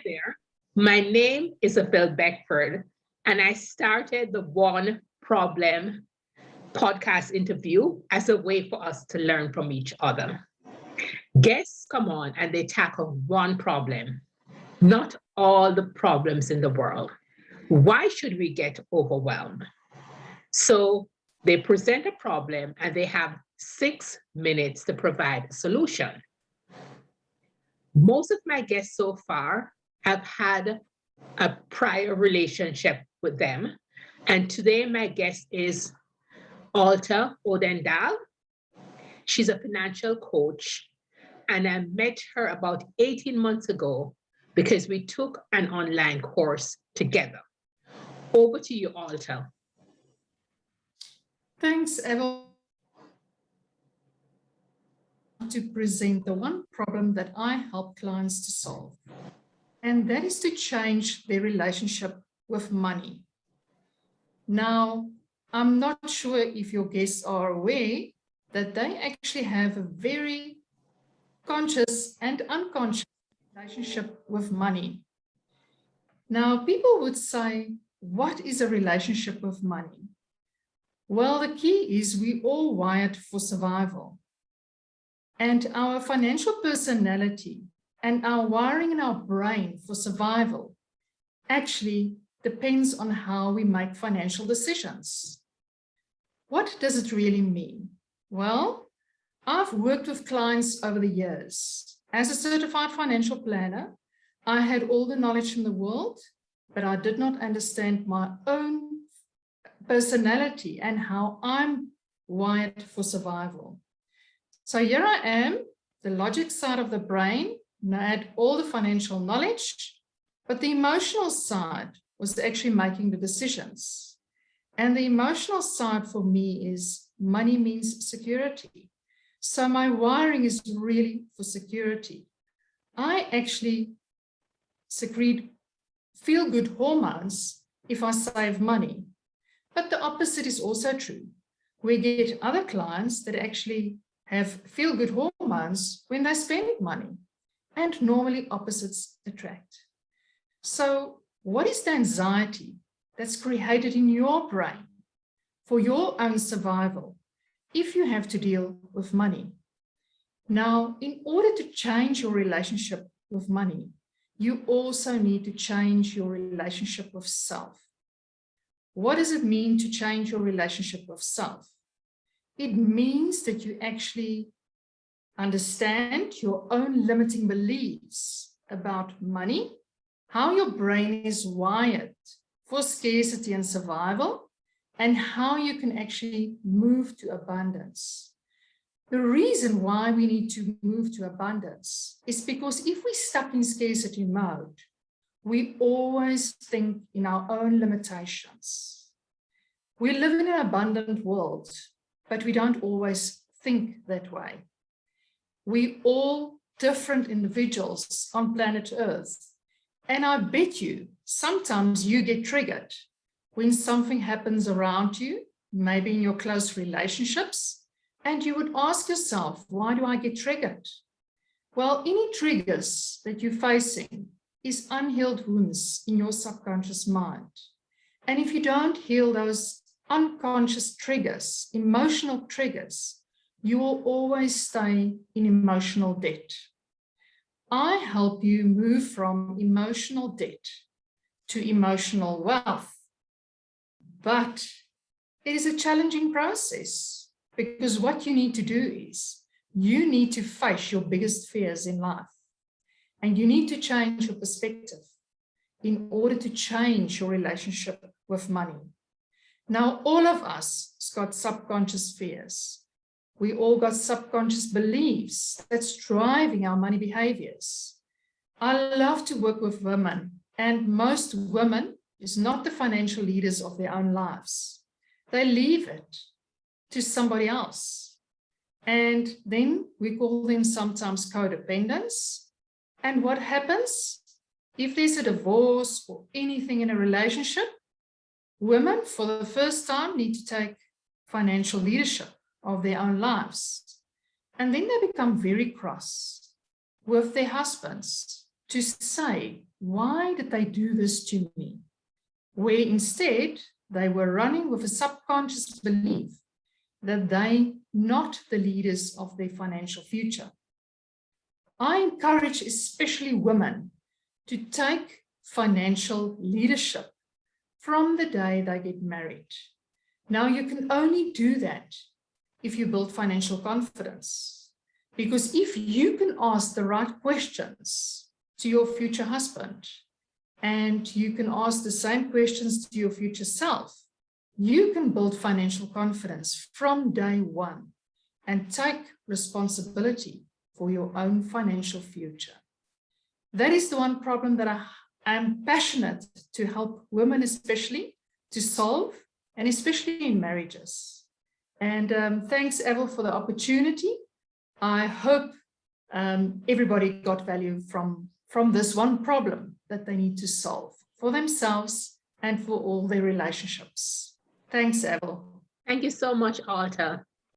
there. My name is Isabel Beckford, and I started the One Problem podcast interview as a way for us to learn from each other. Guests come on and they tackle one problem, not all the problems in the world. Why should we get overwhelmed? So they present a problem and they have 6 minutes to provide a solution. Most of my guests so far have had a prior relationship with them. And today my guest is Alta Odendaal. She's a financial coach, and I met her about 18 months ago because we took an online course together. Over to you, Alta. Thanks, Evel. To present the one problem that I help clients to solve, and that is to change their relationship with money. Now, I'm not sure if your guests are aware that they actually have a very conscious and unconscious relationship with money. Now, people would say, what is a relationship with money? Well, the key is we all wired for survival. And our financial personality and our wiring in our brain for survival actually depends on how we make financial decisions. What does it really mean? Well, I've worked with clients over the years. As a certified financial planner, I had all the knowledge in the world, but I did not understand my own personality and how I'm wired for survival. So here I am, the logic side of the brain, and I had all the financial knowledge, but the emotional side was actually making the decisions. And the emotional side for me is money means security. So my wiring is really for security. I actually secrete feel-good hormones if I save money. But the opposite is also true. We get other clients that actually have feel-good hormones when they spend money, and normally opposites attract. So what is the anxiety that's created in your brain for your own survival if you have to deal with money? Now, in order to change your relationship with money, you also need to change your relationship with self. What does it mean to change your relationship with self? It means that you actually understand your own limiting beliefs about money, how your brain is wired for scarcity and survival, and how you can actually move to abundance. The reason why we need to move to abundance is because if we're stuck in scarcity mode, we always think in our own limitations. We live in an abundant world, but we don't always think that way. We all different individuals on planet Earth. And I bet you, sometimes you get triggered when something happens around you, maybe in your close relationships, and you would ask yourself, why do I get triggered? Well, any triggers that you're facing is unhealed wounds in your subconscious mind. And if you don't heal those unconscious triggers, emotional triggers, you will always stay in emotional debt. I help you move from emotional debt to emotional wealth. But it is a challenging process because what you need to do is you need to face your biggest fears in life. And you need to change your perspective in order to change your relationship with money. Now, all of us have got subconscious fears. We all got subconscious beliefs that's driving our money behaviors. I love to work with women, and most women is not the financial leaders of their own lives. They leave it to somebody else. And then we call them sometimes codependents. And what happens if there's a divorce or anything in a relationship? Women, for the first time, need to take financial leadership of their own lives. And then they become very cross with their husbands to say, why did they do this to me? Where instead they were running with a subconscious belief that they not the leaders of their financial future. I encourage especially women to take financial leadership from the day they get married. Now, you can only do that if you build financial confidence. Because if you can ask the right questions to your future husband, and you can ask the same questions to your future self, you can build financial confidence from day one and take responsibility for your own financial future. That is the one problem that I am passionate to help women especially to solve, and especially in marriages. And thanks, Evel, for the opportunity. I hope everybody got value from this one problem that they need to solve for themselves and for all their relationships. Thanks, Evel. Thank you so much, Alta.